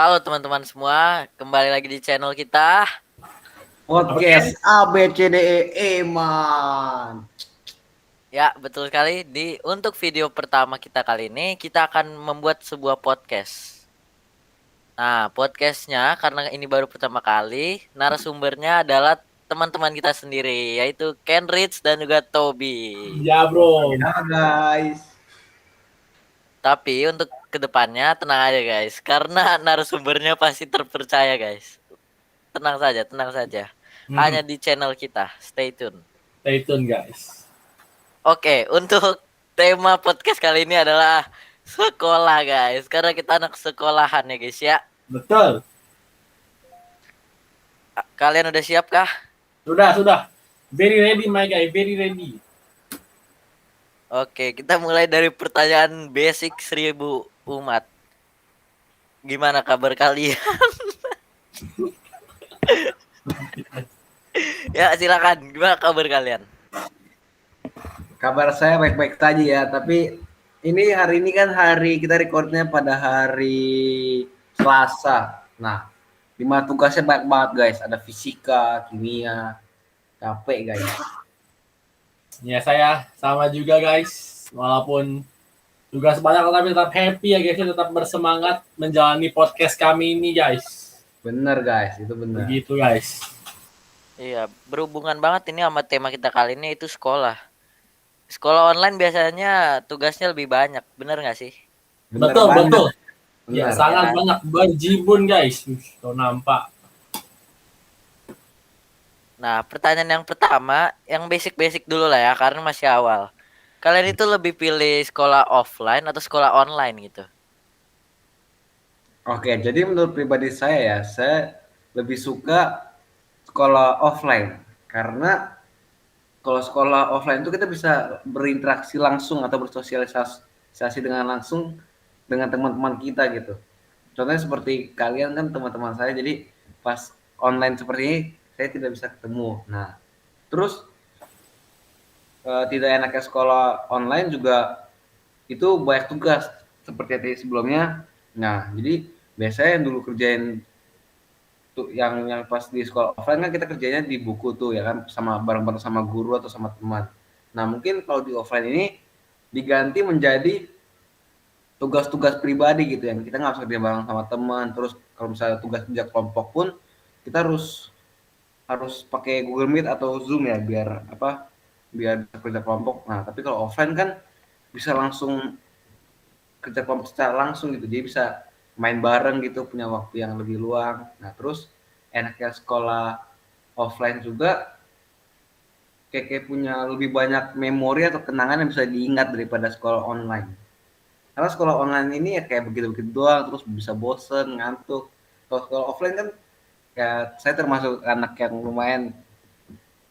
Halo teman-teman semua, kembali lagi di channel kita. Podcast ABCDE man. Ya, betul sekali. Untuk video pertama kita kali ini, kita akan membuat sebuah podcast. Nah, podcastnya karena ini baru pertama kali, narasumbernya adalah teman-teman kita sendiri, yaitu Kenrich dan juga Toby. Ya bro. Ya guys. Tapi untuk kedepannya tenang aja guys, karena narasumbernya pasti terpercaya guys. Tenang saja, tenang saja. Hanya di channel kita. Stay tune. Stay tune guys. Oke, untuk tema podcast kali ini adalah sekolah guys. Karena kita anak sekolahan ya guys ya. Betul. Kalian udah siap kah? Sudah. Very ready my guy, very ready. Oke, kita mulai dari pertanyaan basic 1000 umat. Gimana kabar kalian? Ya silakan, gimana kabar kalian? Kabar saya baik-baik saja ya, tapi hari ini kan kita recordnya pada hari Selasa. Nah, 5 tugasnya banyak banget guys. Ada fisika, kimia, capek guys. Ya saya sama juga guys. Walaupun tugas banyak tapi tetap happy ya guys. Tetap bersemangat menjalani podcast kami ini guys. Bener guys, itu bener. Begitu guys. Iya, berhubungan banget ini sama tema kita kali ini itu sekolah. Sekolah online biasanya tugasnya lebih banyak, bener nggak sih? Bener Betul. Bener, Ya sangat banyak berjibun guys. Tuh nampak. Nah, pertanyaan yang pertama, yang basic-basic dulu lah ya, karena masih awal. Kalian itu lebih pilih sekolah offline atau sekolah online gitu? Oke, jadi menurut pribadi saya lebih suka sekolah offline karena kalau sekolah offline itu kita bisa berinteraksi langsung atau bersosialisasi dengan langsung dengan teman-teman kita gitu. Contohnya seperti kalian kan teman-teman saya, jadi pas online seperti ini saya tidak bisa ketemu. Nah, terus tidak enaknya sekolah online juga itu banyak tugas seperti tadi sebelumnya. Nah, jadi biasanya yang dulu kerjain tuh yang pas di sekolah offline kan kita kerjanya di buku tuh ya kan sama bareng-bareng sama guru atau sama teman. Nah, mungkin kalau di offline ini diganti menjadi tugas-tugas pribadi gitu yang kita nggak bisa kerja bareng sama teman. Terus kalau misalnya tugas kerja kelompok pun kita harus pakai Google Meet atau Zoom ya biar kerja kelompok. Nah, tapi kalau offline kan bisa langsung kerja kelompok secara langsung gitu. Dia bisa main bareng gitu, punya waktu yang lebih luang. Nah, terus enaknya sekolah offline juga kayak punya lebih banyak memori atau kenangan yang bisa diingat daripada sekolah online. Karena sekolah online ini ya kayak begitu-begitu doang, terus bisa bosen, ngantuk. Kalau sekolah offline kan ya saya termasuk anak yang lumayan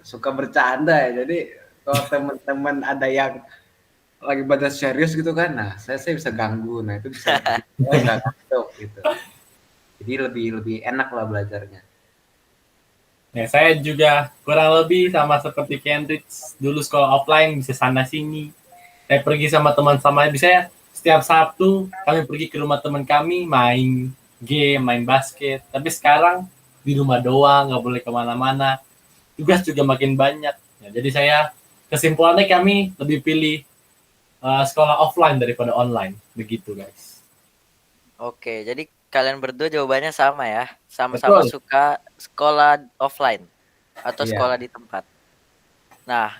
suka bercanda ya. Jadi kalau teman-teman ada yang lagi belajar serius gitu kan, nah saya bisa ganggu, nah itu bisa nggak ngantuk gitu. Jadi lebih enak lah belajarnya. Ya saya juga kurang lebih sama seperti Kendrick. Dulu sekolah offline bisa sana sini. Saya pergi sama teman sama bisa setiap Sabtu kami pergi ke rumah teman kami main game, main basket. Tapi sekarang di rumah doang, nggak boleh kemana-mana. Tugas juga makin banyak. Ya, jadi saya kesimpulannya kami lebih pilih sekolah offline daripada online. Begitu guys. Oke, jadi kalian berdua jawabannya sama ya? Sama-sama Betul. suka sekolah offline atau Iya. sekolah di tempat. Nah,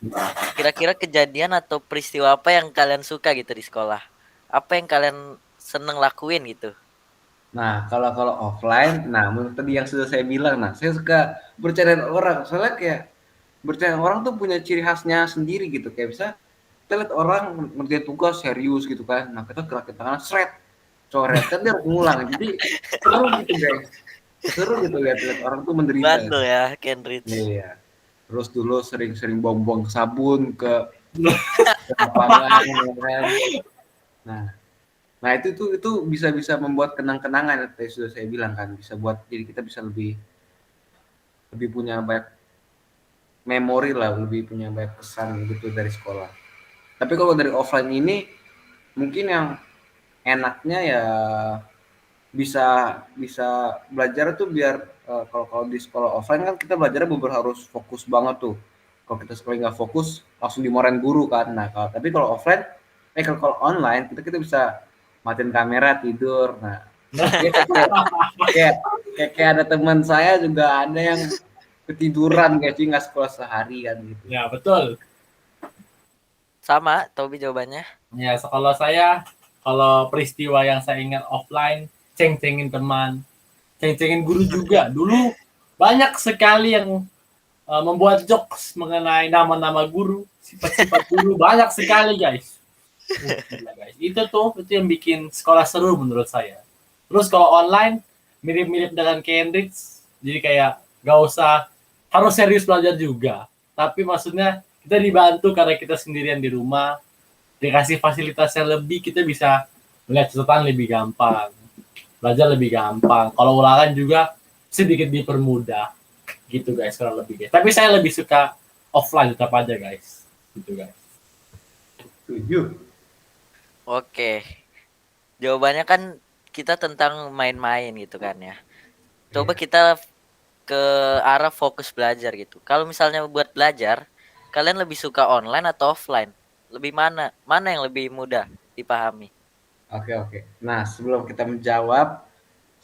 kira-kira kejadian atau peristiwa apa yang kalian suka gitu di sekolah? Apa yang kalian seneng lakuin gitu? Nah, kalau offline, nah menurut tadi yang sudah saya bilang, nah saya suka bercandain orang. Soalnya kayak bercandain orang tuh punya ciri khasnya sendiri gitu. Kayak bisa kita lihat orang ngerjain tugas serius gitu kan. Nah, kita gerakin tangan seret, coret kan dia harus ngulang. Jadi seru gitu guys. Seru gitu lihat orang tuh menderita. Bandel ya, Kenrich. Iya. Terus dulu sering-sering buang-buang sabun ke lapangan ya kan. Nah, Nah itu bisa membuat kenang-kenangan tadi sudah saya bilang kan, bisa buat jadi kita bisa lebih lebih punya banyak memori lah, lebih punya banyak kesan gitu dari sekolah. Tapi kalau dari offline ini mungkin yang enaknya ya bisa bisa belajar tuh biar kalau di sekolah offline kan kita belajarnya bener harus fokus banget tuh. Kalau kita sekali nggak fokus langsung dimarahin guru kan. Nah, tapi kalau offline kalau online kita bisa matiin kamera tidur. Nah, ya kayak ada teman saya juga ada yang ketiduran guys, sih nggak sekolah sehari kan gitu. Ya, betul. Sama, Tobi jawabannya. Ya, kalau peristiwa yang saya ingat offline, ceng-cengin teman, ceng-cengin guru juga. Dulu banyak sekali yang membuat jokes mengenai nama-nama guru, sifat-sifat guru, banyak sekali guys. Gila, guys. Itu yang bikin sekolah seru menurut saya. Terus kalau online, mirip-mirip dengan Cambridge, jadi kayak gak usah harus serius belajar juga. Tapi maksudnya kita dibantu karena kita sendirian di rumah, dikasih fasilitasnya lebih, kita bisa melihat catatan lebih gampang, belajar lebih gampang. Kalau ulangan juga sedikit dipermudah, gitu guys, kurang lebih guys. Tapi saya lebih suka offline tetap aja guys, gitu guys. Setuju. Oke. Jawabannya kan kita tentang main-main gitu kan ya. Coba kita ke arah fokus belajar gitu. Kalau misalnya buat belajar, kalian lebih suka online atau offline? Lebih mana? Mana yang lebih mudah dipahami? Oke. Nah, sebelum kita menjawab,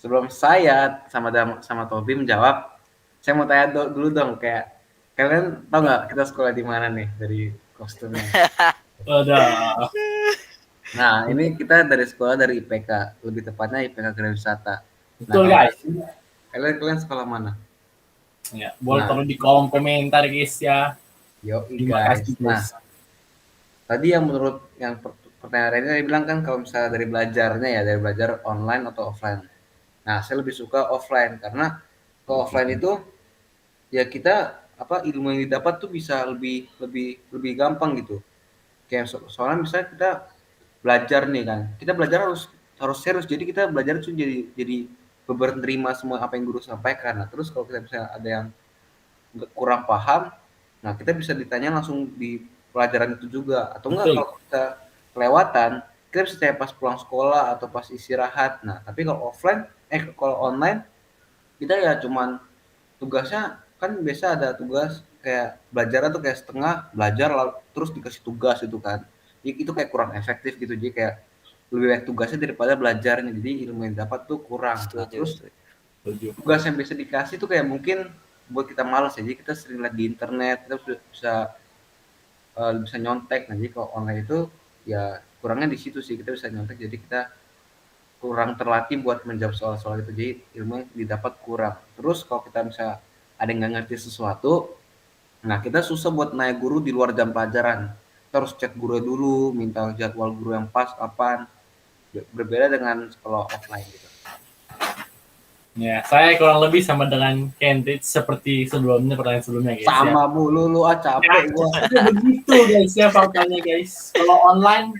sebelum saya sama Tobi menjawab, saya mau tanya dulu dong, kayak kalian tahu nggak kita sekolah di mana nih dari kostumnya? Udah. Nah, ini kita dari sekolah dari IPK, lebih tepatnya IPK Gerak Wisata. Betul Nah, guys. kalian sekolah mana? Ya, boleh Nah. taruh di kolom komentar guys ya. Yoi Terima guys. kasih Nah, guys. tadi yang menurut yang pertanyaan ini bilang kan kalau misalnya dari belajarnya ya, dari belajar online atau offline. Nah, saya lebih suka offline karena kalau offline itu ya kita ilmu yang didapat tuh bisa lebih lebih lebih gampang gitu. Kayak soalnya misalnya kita belajar nih kan, kita belajar harus harus serius. Jadi kita belajar tuh jadi beber nerima semua apa yang guru sampaikan. Nah, terus kalau kita misalnya ada yang kurang paham, nah kita bisa ditanya langsung di pelajaran itu juga. Atau enggak Betul. kalau kita kelewatan, kita bisa tanya pas pulang sekolah atau pas istirahat. Nah, tapi kalau online kita ya cuman tugasnya kan biasa ada tugas kayak belajar tuh kayak setengah belajar lalu terus dikasih tugas itu kan. Itu kayak kurang efektif gitu. Jadi kayak lebih banyak tugasnya daripada belajarnya. Jadi ilmu yang dapat tuh kurang. Nah, Setuju, terus setuju. tugas yang bisa dikasih tuh kayak mungkin buat kita malas ya. Jadi kita sering lihat di internet, kita bisa nyontek. Nah, jadi kalau online itu ya kurangnya di situ sih, kita bisa nyontek. Jadi kita kurang terlatih buat menjawab soal-soal itu. Jadi ilmu yang didapat kurang. Terus kalau kita bisa ada yang nggak ngerti sesuatu, nah kita susah buat nanya guru di luar jam pelajaran. Kita harus chat guru dulu, minta jadwal guru yang pas kapan. Berbeda dengan sekolah offline gitu. Ya, saya kurang lebih sama dengan Cambridge seperti pertanyaan sebelumnya guys. Sama mulu lu capek gua. Begitu guys ya faktanya guys. Kalau online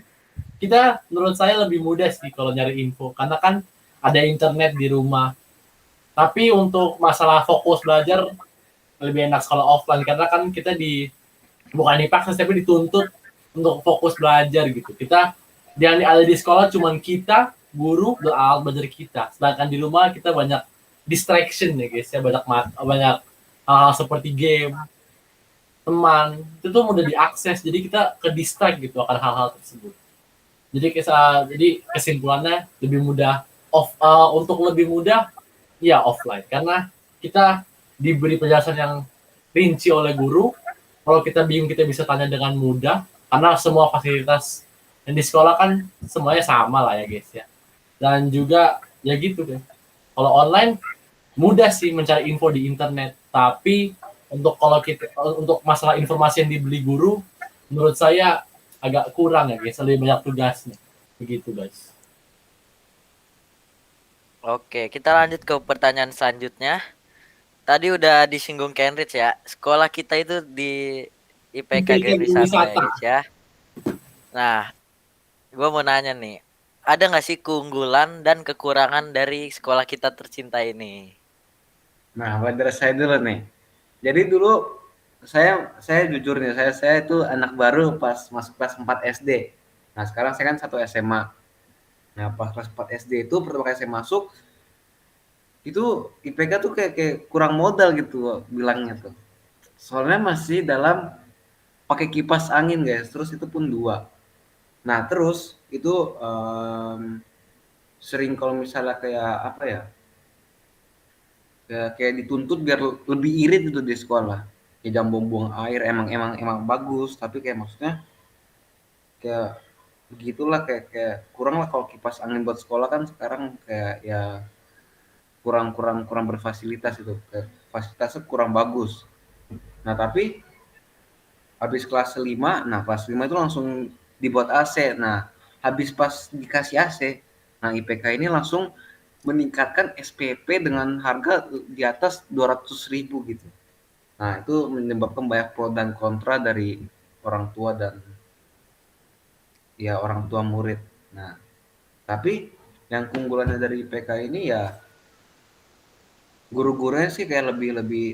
kita menurut saya lebih mudah sih kalau nyari info karena kan ada internet di rumah. Tapi untuk masalah fokus belajar lebih enak sekolah offline karena kan kita bukan dipaksa tapi dituntut untuk fokus belajar gitu. Kita yang ada di sekolah cuman kita, guru, dan alat belajar kita. Sedangkan di rumah kita banyak distraction ya guys ya, banyak hal-hal seperti game, teman, itu tuh mudah diakses. Jadi kita ke distract gitu akan hal-hal tersebut. Jadi kesimpulannya lebih mudah untuk lebih mudah ya offline karena kita diberi penjelasan yang rinci oleh guru. Kalau kita bingung kita bisa tanya dengan mudah karena semua fasilitas yang di sekolah kan semuanya sama lah ya guys ya. Dan juga ya gitu deh. Kalau online mudah sih mencari info di internet, tapi untuk masalah informasi yang dibeli guru menurut saya agak kurang ya guys, lebih banyak tugasnya. Begitu guys. Oke, kita lanjut ke pertanyaan selanjutnya. Tadi udah disinggung Cambridge ya. Sekolah kita itu di IPK Gerak Wisata ya guys ya. Nah, gue mau nanya nih, ada nggak sih keunggulan dan kekurangan dari sekolah kita tercinta ini? Nah, dari saya dulu nih. Jadi dulu saya jujur nih, saya itu anak baru pas masuk kelas 4 SD. Nah, sekarang saya kan 1 SMA. Nah pas kelas 4 SD itu pertama kali saya masuk itu IPK tuh kayak kurang modal gitu bilangnya tuh. Soalnya masih dalam pakai kipas angin guys, terus itu pun 2. Nah terus itu sering kalau misalnya kayak apa ya, kayak dituntut biar lebih irit itu di sekolah. Ya jam buang air emang bagus, tapi kayak maksudnya kayak begitulah kayak kayak kurang lah kalau kipas angin buat sekolah kan sekarang kayak ya kurang kurang kurang berfasilitas itu, kayak fasilitasnya kurang bagus. Nah tapi habis kelas 5, nah kelas 5 itu langsung dibuat AC. Nah habis pas dikasih AC, nah IPK ini langsung meningkatkan SPP dengan harga di atas 200.000 gitu. Nah itu menyebabkan banyak pro dan kontra dari orang tua dan ya orang tua murid. Nah tapi yang keunggulannya dari IPK ini ya guru-gurunya sih kayak lebih lebih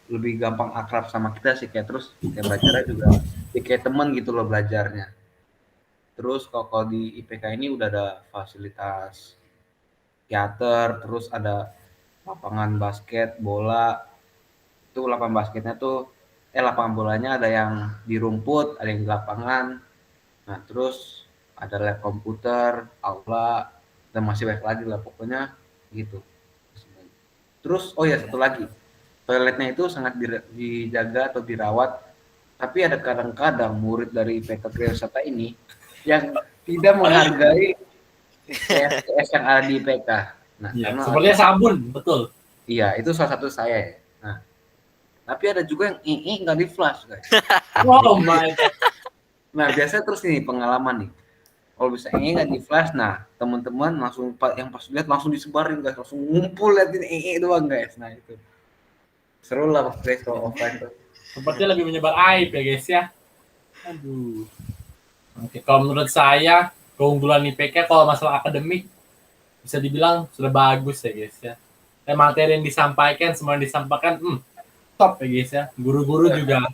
lebih gampang akrab sama kita sih, kayak terus kayak belajarnya juga ya kayak teman gitu loh belajarnya. Terus kalau di IPK ini udah ada fasilitas teater, terus ada lapangan basket bola. Itu lapangan basketnya tuh lapangan bolanya ada yang di rumput, ada yang di lapangan. Nah terus ada lab komputer, aula, dan masih banyak lagi lah pokoknya gitu. Terus oh ya satu lagi, toiletnya itu sangat dijaga atau dirawat, tapi ada kadang-kadang murid dari IPK Wisata ini yang tidak menghargai PS yang ada di IPK. Nah, Iya, karena sepertinya sabun, betul. iya itu salah satu saya ya. Nah, tapi ada juga yang nggak di flash guys. Oh my god. Nah, biasanya terus ini pengalaman nih. Kalau bisa nggak di flash, nah teman-teman langsung yang pas lihat langsung disebarin guys, langsung ngumpul liatin doang guys. Nah itu seru lah guys kalau offline tuh. Sepertinya lebih menyebar aib ya guys ya. Aduh. Oke, kalau menurut saya keunggulan IPK kalau masalah akademik bisa dibilang sudah bagus ya guys ya. Dan materi yang disampaikan, semua yang disampaikan, top ya guys ya. Guru-guru juga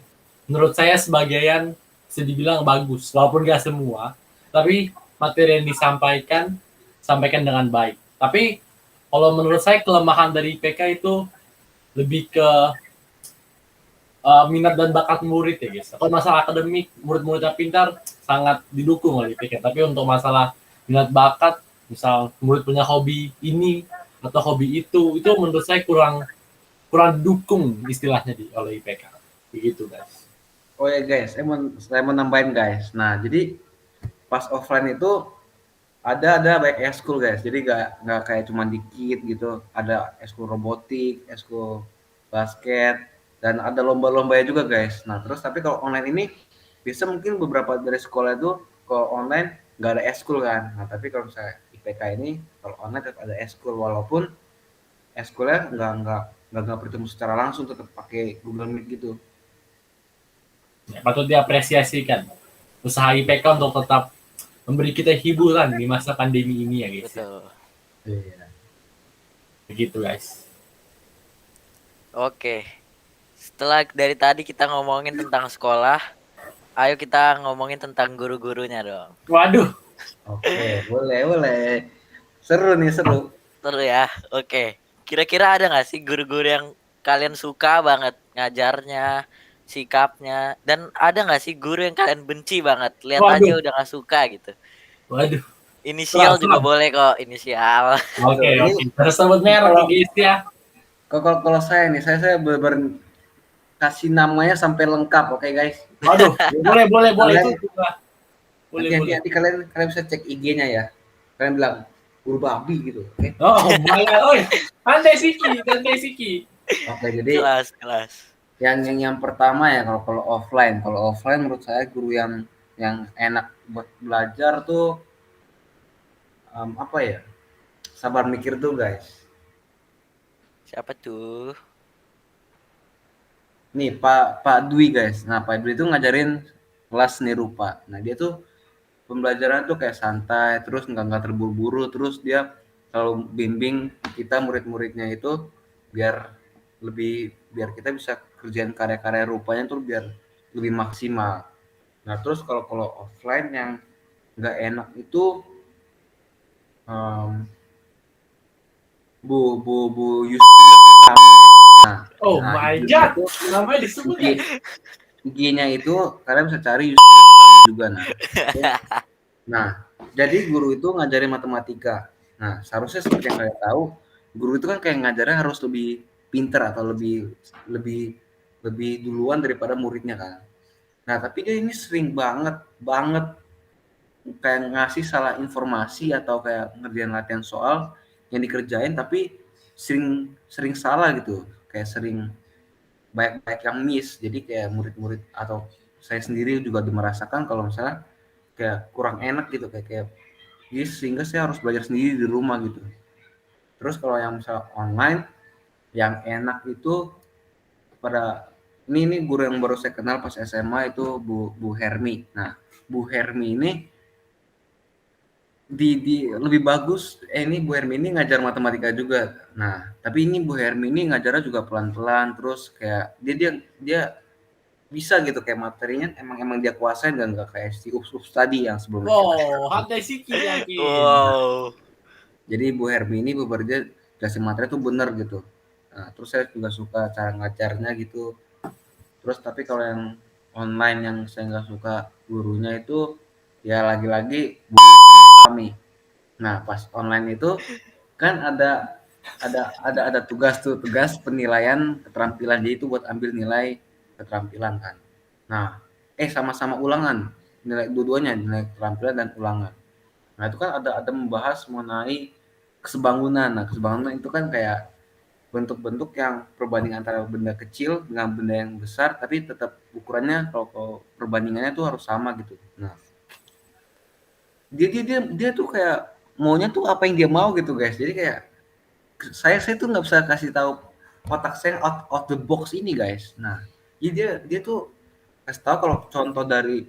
menurut saya sebagian bisa dibilang bagus, walaupun gak semua. Tapi materi yang disampaikan, sampaikan dengan baik. Tapi kalau menurut saya kelemahan dari IPK itu lebih ke minat dan bakat murid ya guys. Kalau masalah akademik, murid-muridnya pintar, sangat didukung oleh IPK. Tapi untuk masalah minat bakat, misal murid punya hobi ini atau hobi itu menurut saya kurang kurang dukung istilahnya oleh IPK. Begitu guys. Oh ya guys, saya mau nambahin guys. Nah jadi pas offline itu ada baik eskul guys. Jadi nggak kayak cuma dikit gitu. Ada eskul robotik, eskul basket, dan ada lomba-lombanya juga guys. Nah terus tapi kalau online ini bisa mungkin beberapa dari sekolah itu kalau online nggak ada eskul kan. Nah tapi kalau misalnya IPK ini kalau online tetap ada eskul, walaupun eskulnya nggak bertemu secara langsung, tetap pakai Google Meet gitu. Ya, patut diapresiasikan usaha IPK untuk tetap memberi kita hiburan di masa pandemi ini ya guys. Ya. Betul. Iya. Begitu guys. Oke. Setelah dari tadi kita ngomongin tentang sekolah, ayo kita ngomongin tentang guru-gurunya dong. Waduh. Oke, boleh. Seru nih, seru. Seru ya. Oke. Kira-kira ada nggak sih guru-guru yang kalian suka banget ngajarnya, sikapnya, dan ada nggak sih guru yang kalian benci banget? Lihat aja Waduh. udah nggak suka gitu. Waduh. Inisial juga Serem. boleh kok, inisial. Oke, Ini oke. Terus sebut merek nih guys ya. kalau saya nih, saya bener kasih namanya sampai lengkap, oke guys. Waduh, boleh Kalian, itu juga. Boleh, nanti, boleh. nanti kalian bisa cek IG-nya ya. Kalian bilang guru babi gitu, oke? Oh, malah, oi. Santai Siki. Oke, jadi Kelas. yang pertama ya kalau offline, menurut saya guru yang enak buat belajar tuh apa ya? Sabar mikir tuh guys. Siapa tuh? Nih Pak Dwi guys. Nah Pak Dwi itu ngajarin kelas seni rupa. Nah dia tuh pembelajaran tuh kayak santai, terus nggak terburu-buru, terus dia selalu bimbing kita murid-muridnya itu biar biar kita bisa kerjain karya-karya rupanya tuh biar lebih maksimal. Nah terus kalau offline yang nggak enak itu em, Bu Yusuf kami. Oh Nah my IG-nya god, itu namanya disebut IG, ya. IG-nya itu kalian bisa cari Yusuf kami juga. Nah, itu. Nah, jadi guru itu ngajarin matematika. Nah, seharusnya seperti yang kalian tahu, guru itu kan kayak ngajarnya harus lebih pinter atau lebih lebih lebih duluan daripada muridnya kan. Nah, tapi dia ini sering banget banget kayak ngasih salah informasi atau kayak ngerjain latihan soal yang dikerjain tapi sering sering salah gitu. Kayak sering banyak yang miss. Jadi kayak murid-murid atau saya sendiri juga merasakan kalau misalnya kayak kurang enak gitu kayak yes, sehingga saya harus belajar sendiri di rumah gitu. Terus kalau yang misal online, yang enak itu pada ini guru yang baru saya kenal pas SMA itu Bu Hermi. Nah, Bu Hermi ini di lebih bagus. Ini Bu Hermi ini ngajar matematika juga. Nah, tapi ini Bu Hermi ini ngajarnya juga pelan-pelan. Terus kayak dia bisa gitu kayak materinya emang dia kuasain dan nggak kayak si ups tadi yang sebelumnya saya kasih Wow, tahu. Handai Siki yakin. Wow. Jadi Bu Hermi ini bekerja kasih materi tuh bener gitu. Nah, terus saya juga suka cara ngajarnya gitu. Terus tapi kalau yang online yang saya nggak suka gurunya itu ya lagi-lagi Bu kami. Nah, pas online itu kan ada tugas tuh, tugas penilaian keterampilan. Jadi itu buat ambil nilai keterampilan kan. Nah, sama-sama ulangan. Nilai dua-duanya, nilai keterampilan dan ulangan. Nah, itu kan ada membahas mengenai kesebangunan. Nah, kesebangunan itu kan kayak bentuk-bentuk yang perbandingan antara benda kecil dengan benda yang besar, tapi tetap ukurannya kalau perbandingannya tuh harus sama gitu. Nah, dia tuh kayak maunya tuh apa yang dia mau gitu guys. Jadi kayak saya tuh nggak bisa kasih tahu otak saya out the box ini guys. Nah, dia tuh kasih tahu kalau contoh dari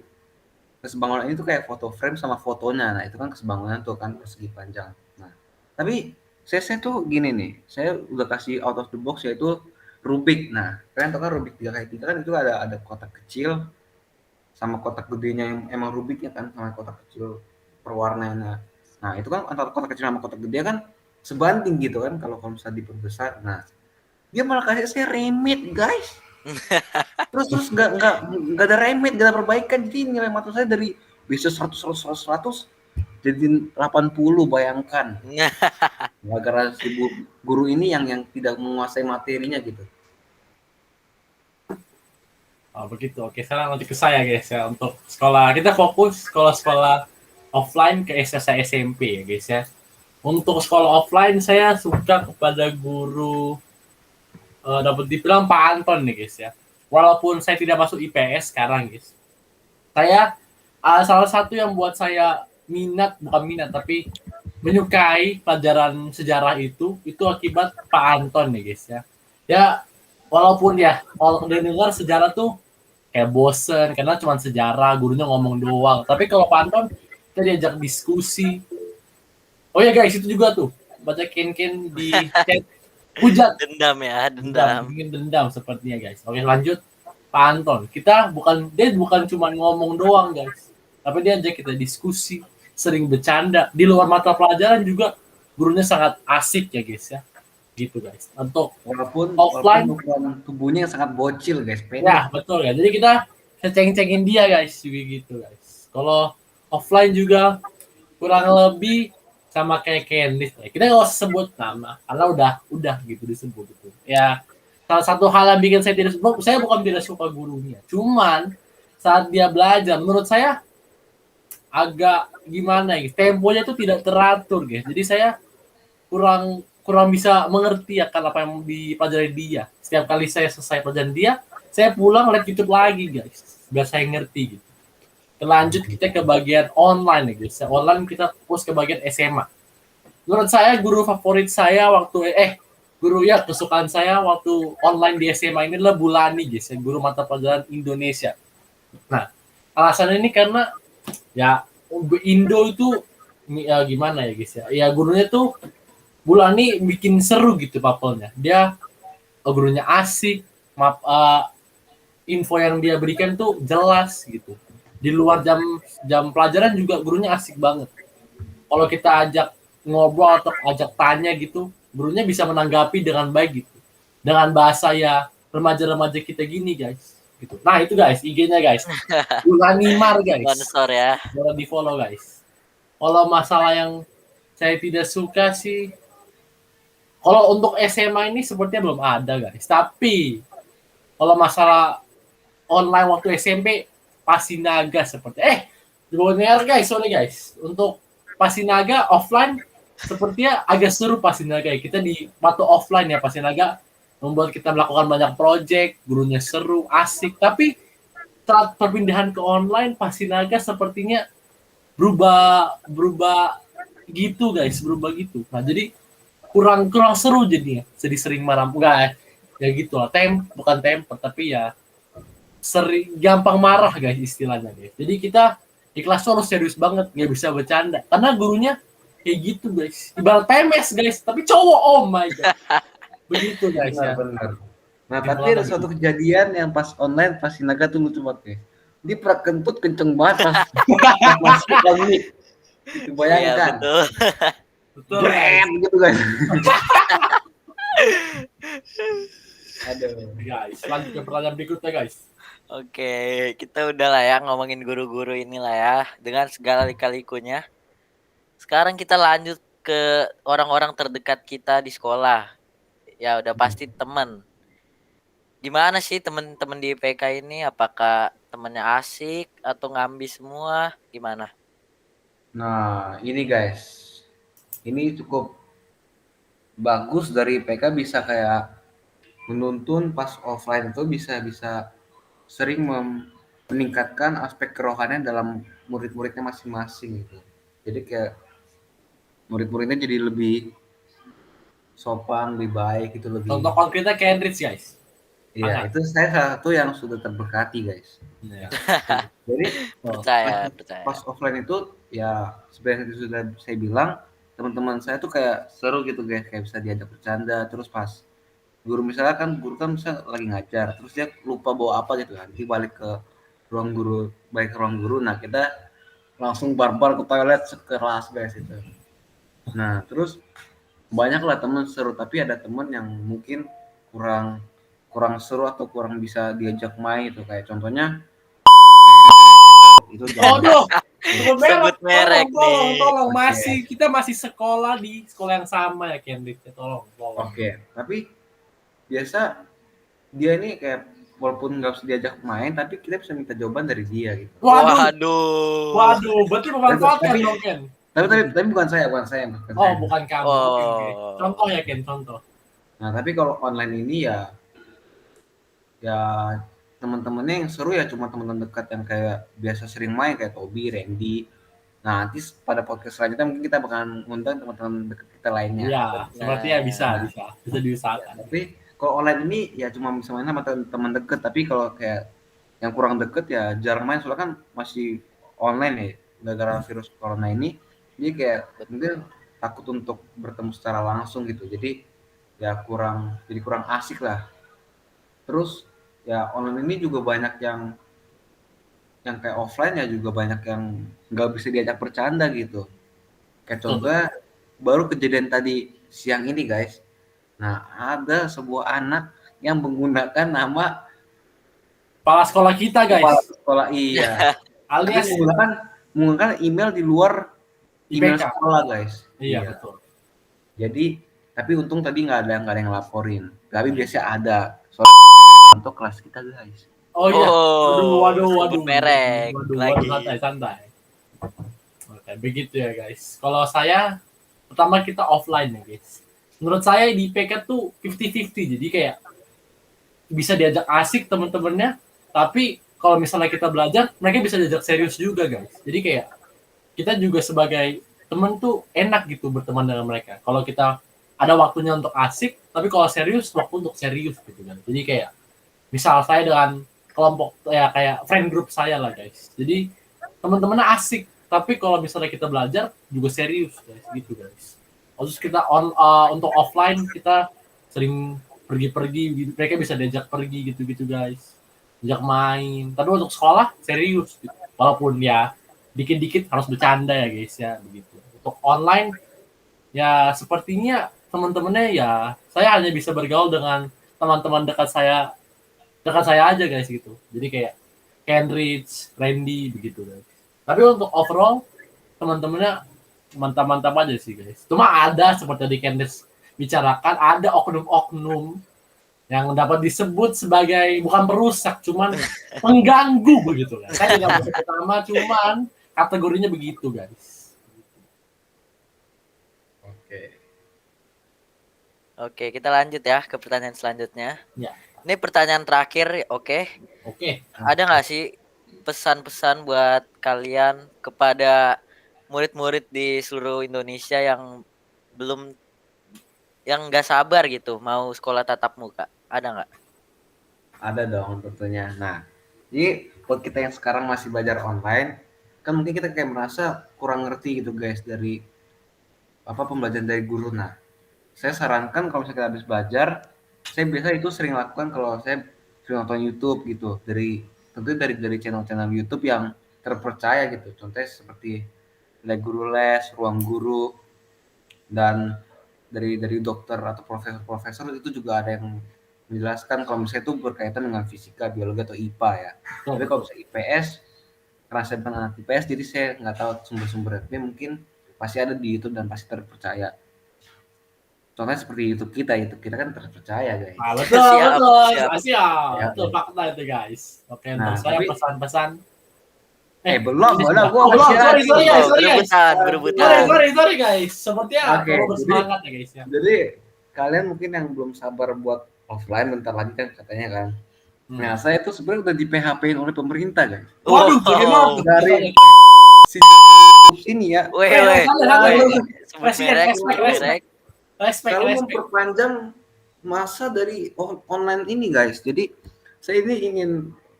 kesebangunan ini tuh kayak foto frame sama fotonya. Nah, itu kan kesebangunan tuh kan persegi panjang. Nah, tapi saya tuh gini nih, saya udah kasih out of the box yaitu Rubik. Nah, kalian tahu kan Rubik 3x3 kan itu ada kotak kecil sama kotak gedenya yang emang Rubiknya kan sama kotak kecil perwarnanya. Nah, itu kan antara kotak kecil sama kotak gede kan sebanding gitu kan kalau misalnya diperbesar. Nah, dia malah kasih saya remit, guys. Terus nggak ada remit, nggak ada perbaikan. Jadi nilai mata saya dari bisa 100 jadi 80, bayangkan. Gara-gara si guru ini yang tidak menguasai materinya gitu. Oh begitu. Oke, sekarang lanjut ke saya guys ya. Untuk sekolah, kita fokus sekolah offline ke SSA SMP ya guys ya. Untuk sekolah offline saya suka kepada guru dapat dibilang Pak Anton nih guys ya. Walaupun saya tidak masuk IPS sekarang guys. Saya salah satu yang buat saya bukan minat tapi menyukai pelajaran sejarah itu akibat Pak Anton nih guys ya. Ya walaupun ya kalau udah dengar sejarah tuh kayak bosen karena cuma sejarah gurunya ngomong doang. Tapi kalau Pak Anton kita diajak diskusi. Oh ya guys itu juga tuh baca ken di chat hujat. Dendam ya, dendam. Bikin dendam sepertinya guys. Oke lanjut Pak Anton. Dia bukan cuma ngomong doang guys. Tapi dia ajak kita diskusi, sering bercanda. Di luar mata pelajaran juga gurunya sangat asik ya guys ya. Gitu guys. Untuk Walaupun offline ukuran tubuhnya sangat bocil guys. ya betul ya. Jadi kita ceng-cengin dia guys juga gitu guys. Kalau offline juga kurang lebih sama kayak Candice. Kita nggak usah sebut nama karena udah gitu disebut gitu. Ya salah satu hal yang bikin saya bukan tidak suka gurunya. Cuman saat dia belajar menurut saya agak gimana ya, temponya itu tidak teratur guys. Jadi saya kurang bisa mengerti akan apa yang dipelajari dia. Setiap kali saya selesai pelajaran dia, saya pulang lihat YouTube lagi guys. Biar saya ngerti gitu. Lanjut kita ke bagian online nih guys. Online kita fokus ke bagian SMA. Menurut saya guru favorit saya guru ya kesukaan saya waktu online di SMA ini adalah Bulani guys, guru mata pelajaran Indonesia. Nah, alasan ini karena ya Indo itu ya gimana ya guys ya. Ya gurunya tuh Bulani bikin seru gitu papelnya. Dia gurunya asik, info yang dia berikan tuh jelas gitu. Di luar jam pelajaran juga gurunya asik banget. Kalau kita ajak ngobrol atau ajak tanya gitu, gurunya bisa menanggapi dengan baik gitu. Dengan bahasa ya remaja-remaja kita gini guys. Gitu. Nah itu guys, IG-nya guys. Ulanimar guys. Sponsor ya. Boleh di follow guys. Kalau masalah yang saya tidak suka sih, kalau untuk SMA ini sepertinya belum ada guys. Tapi kalau masalah online waktu SMP Pasinaga seperti bener guys, sorry guys. Untuk Pasinaga offline sepertinya agak seru Pasinaga. Kita di waktu offline ya Pasinaga membuat kita melakukan banyak project, gurunya seru, asik. Tapi saat perpindahan ke online Pasinaga sepertinya berubah gitu guys, berubah gitu. Nah, jadi kurang kurang seru jadinya. Jadi sering marah enggak ya gitu lah. Bukan temper tapi ya sering gampang marah guys istilahnya guys. Jadi kita di kelas harus serius banget, nggak bisa bercanda. Karena gurunya kayak gitu guys. Ibarat PMS guys, tapi cowok, oh my god. Begitu guys ya. Benar. Nah, Di tapi ada mana suatu gitu. kejadian yang pas online pas Sinaga tuh lucu banget guys. Dia pernah kentut kenceng banget pas masuk komik. Itu Iya bayangkan. betul. Betul guys. Bret gitu guys. Aduh. Guys, lanjut ke pertanyaan berikutnya guys. Oke, kita udah lah ya ngomongin guru-guru inilah ya dengan segala lika-likunya. Sekarang kita lanjut ke orang-orang terdekat kita di sekolah. Ya udah pasti teman. Gimana sih teman-teman di IPK ini? Apakah temannya asik atau ngambil semua? Gimana? Nah, ini guys. Ini cukup bagus dari PK bisa kayak menuntun pas offline itu bisa bisa sering meningkatkan aspek kerohanian dalam murid-muridnya masing-masing gitu. Jadi kayak murid-muridnya jadi lebih sopan, lebih baik itu lebih. Contoh konkretnya Kendrick guys. Iya, itu saya salah satu yang sudah terberkati guys. Ya. Jadi Percaya, pas, percaya. pas offline itu ya sebenarnya itu sudah saya bilang teman-teman saya tuh kayak seru gitu guys, kayak bisa diajak bercanda terus pas guru kan bisa lagi ngajar terus dia lupa bawa apa gitu kan, nanti balik ke ruang guru, nah kita langsung barbar ke toilet sekelas guys itu. Nah terus banyak lah teman seru, tapi ada teman yang mungkin kurang kurang seru atau kurang bisa diajak main itu, kayak contohnya itu jangan. Waduh, sebut merek, Sebut merek tolong, nih. kita masih sekolah di sekolah yang sama ya Kendrick, tolong. Oke, tapi biasa dia ini kayak walaupun nggak usah diajak main, tapi kita bisa minta jawaban dari dia gitu. Waduh, berarti memanfaatkan dong Ken. Tapi bukan saya. Bukan kamu. Oke. Contoh ya Ken, contoh. Nah, tapi kalau online ini ya teman-temannya yang seru ya cuma teman-teman dekat yang kayak biasa sering main kayak Tobi, Randy. Nah, nanti pada podcast selanjutnya mungkin kita bakalan ngundang teman-teman dekat kita lainnya. Iya, sepertinya bisa diusahakan. Tapi kalau online ini ya cuma bisa main sama teman deket, tapi kalau kayak yang kurang deket ya jarang main soalnya kan masih online ya gara-gara virus corona ini, jadi kayak mungkin takut untuk bertemu secara langsung gitu, jadi ya kurang asik lah. Terus ya online ini juga banyak yang kayak offline ya juga banyak yang nggak bisa diajak bercanda gitu, kayak contohnya baru kejadian tadi siang ini guys. Nah, ada sebuah anak yang menggunakan nama Kepala sekolah kita guys. kepala sekolah, iya. Alias menggunakan email di luar email IPK. sekolah guys. Iya betul. Jadi tapi untung tadi nggak ada yang laporin. Tapi biasanya ada soalnya untuk kelas kita guys. Oh iya. Sebut merek lagi. Santai. Oke, begitu ya guys. Kalau saya pertama kita offline ya guys. Menurut saya di IPK tuh 50-50. Jadi kayak bisa diajak asik teman-temannya, tapi kalau misalnya kita belajar, mereka bisa diajak serius juga guys. Jadi kayak kita juga sebagai teman tuh enak gitu berteman dengan mereka. Kalau kita ada waktunya untuk asik, tapi kalau serius waktu untuk serius gitu kan. Jadi kayak misal saya dengan kelompok ya kayak friend group saya lah guys. Jadi teman-temannya asik, tapi kalau misalnya kita belajar juga serius guys gitu guys. Terus kita untuk offline kita sering pergi-pergi, mereka bisa diajak pergi gitu-gitu guys, diajak main. Tapi untuk sekolah serius gitu. Walaupun ya dikit-dikit harus bercanda ya guys ya begitu. Untuk online ya sepertinya teman-temannya ya saya hanya bisa bergaul dengan teman-teman dekat saya aja guys gitu. Jadi kayak Kenrich, Randy begitu guys. Tapi untuk overall teman-temannya mantap-mantap aja sih guys. Cuma ada seperti tadi Kenrich bicarakan ada oknum-oknum yang dapat disebut sebagai bukan perusak, cuman pengganggu begitu kan. Saya tidak mau sebut nama, cuman kategorinya begitu guys. Oke. Oke, kita lanjut ya ke pertanyaan selanjutnya. Ya, Ini pertanyaan terakhir, oke. oke. Ada nggak sih pesan-pesan buat kalian kepada murid-murid di seluruh Indonesia yang belum, yang nggak sabar gitu mau sekolah tatap muka? Ada nggak? Ada dong tentunya. Nah, jadi buat kita yang sekarang masih belajar online, kan mungkin kita kayak merasa kurang ngerti gitu guys dari pembelajaran dari guru. Nah, saya sarankan kalau misalnya kita habis belajar, saya biasa itu sering lakukan kalau saya sering nonton YouTube gitu tentunya dari channel-channel YouTube yang terpercaya gitu. Contohnya seperti Le Guru Les, Ruang Guru, dan dari dokter atau profesor-profesor itu juga ada yang menjelaskan kalau misalnya itu berkaitan dengan fisika, biologi atau IPA ya. Tapi kalau misalnya IPS, karena saya bukan anak IPS, jadi saya nggak tahu sumber-sumbernya. Tapi mungkin pasti ada di YouTube dan pasti terpercaya. Contohnya seperti YouTube kita kan terpercaya guys. Ah, betul, Siap, betul, siap. siap. Ya. Betul fakta itu guys. Oke, Nah, untuk saya tapi- pesan-pesan. Belum, ini mana sudah. gua Oh, belum, masih sorry ada. guys, sorry guys. Berebutan. Sorry guys. Sepertinya Oke, perlu jadi- bersemangat ya guys ya. Jadi kalian mungkin yang belum sabar buat offline bentar lagi kan katanya kan. Nah, saya tuh sebenarnya udah di PHP-in oleh pemerintah guys. Waduh, bagaimana tuh? Dari si ini ya. Weh, Eh, weh, santai, weh. santai. Sebut merek, sebut merek. Respect, Kalau respect. memperpanjang masa dari online ini guys. Jadi saya ini ingin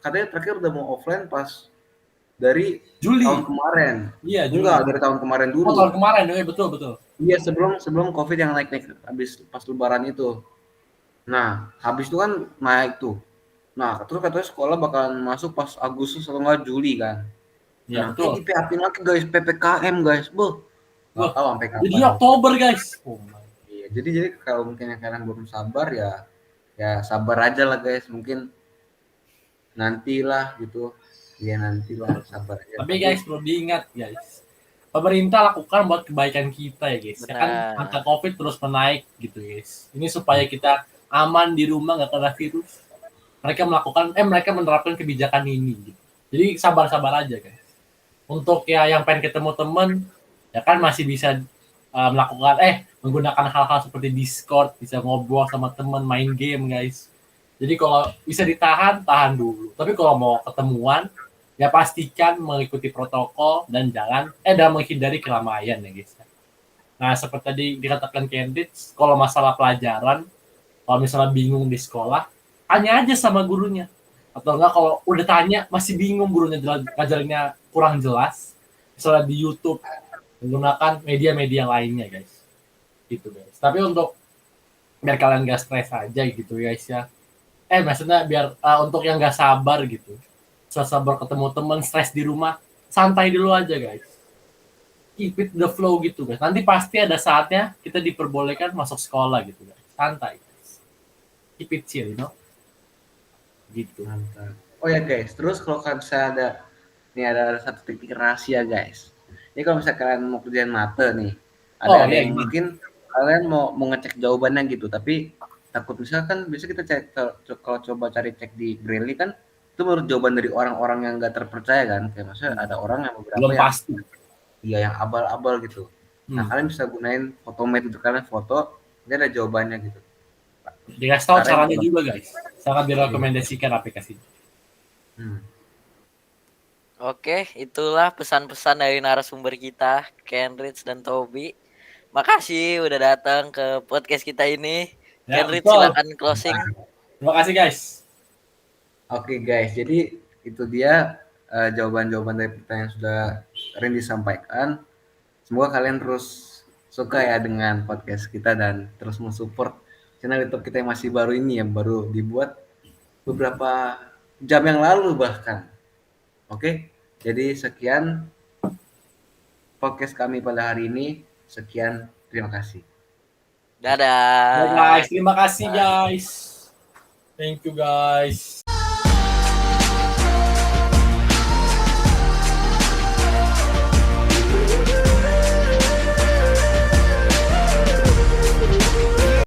katanya terakhir udah mau offline pas dari Juli. tahun kemarin. Iya, Juli. Enggak, dari tahun kemarin dulu. Oh, tahun kemarin, betul, betul. Iya, sebelum Covid yang naik habis pas lebaran itu. Nah, habis itu kan naik tuh. Nah, terus katanya sekolah bakalan masuk pas Agustus atau enggak Juli kan. Iya, Nah, betul. ini PHP lagi guys, PPKM guys. Wah, Nggak tahu sampai kapan. Jadi Oktober, guys. Oh my. Iya, jadi kalau mungkin yang kalian belum sabar ya sabar aja lah guys. Mungkin nantilah gitu. Ya nantilah, sabar aja. Tapi guys, perlu diingat guys. Pemerintah lakukan buat kebaikan kita ya guys. Ya kan Benar. angka Covid terus menaik gitu guys. Ini supaya kita aman di rumah nggak kena virus. Mereka menerapkan kebijakan ini gitu. Jadi sabar-sabar aja guys. Untuk ya yang pengen ketemu temen ya kan masih bisa menggunakan hal-hal seperti Discord, bisa ngobrol sama temen, main game guys. Jadi kalau bisa ditahan, tahan dulu. Tapi kalau mau ketemuan, ya pastikan mengikuti protokol dan menghindari keramaian ya guys. Nah seperti tadi dikatakan Candidate, kalau masalah pelajaran, kalau misalnya bingung di sekolah, tanya aja sama gurunya. Atau enggak kalau udah tanya masih bingung gurunya ngajarinnya kurang jelas, misalnya di YouTube menggunakan media-media lainnya guys. Gitu guys. Tapi untuk biar kalian gak stres aja gitu guys ya. Maksudnya biar untuk yang gak sabar gitu. Sabar ketemu temen, stres di rumah, santai dulu aja guys. Keep it the flow gitu guys. Nanti pasti ada saatnya kita diperbolehkan masuk sekolah gitu guys. Santai guys. Keep it chill, you know. Gitu. Mantap. Oh ya guys, terus kalau kan saya ada satu titik rahasia guys. Ini kalau misalnya kalian mau kerjain mate nih, ada yang gimana? mungkin kalian mau ngecek jawabannya gitu, tapi takut misalkan biasa kita cek kalau coba cari cek di Braille kan itu menurut jawaban dari orang-orang yang nggak terpercaya kan, kayak maksudnya ada orang yang beberapa Belum yang pasti. iya yang abal-abal gitu. Nah kalian bisa gunain Photomath itu, kalian foto, dia ada jawabannya gitu. Dikasih tahu Caranya caranya apa? juga guys. Sangat direkomendasikan aplikasi. Oke, itulah pesan-pesan dari narasumber kita, Kenrich dan Tobi. Makasih udah datang ke podcast kita ini. Ya, Kenrich betul. silakan closing. Terima kasih guys. Oke guys, jadi itu dia jawaban-jawaban dari pertanyaan yang sudah Randy sampaikan. Semoga kalian terus suka ya dengan podcast kita dan terus mensupport channel YouTube kita yang masih baru ini, yang baru dibuat beberapa jam yang lalu bahkan. Oke, jadi sekian podcast kami pada hari ini. Sekian, Terima kasih. Dadah. Guys, terima kasih guys. Thank you guys.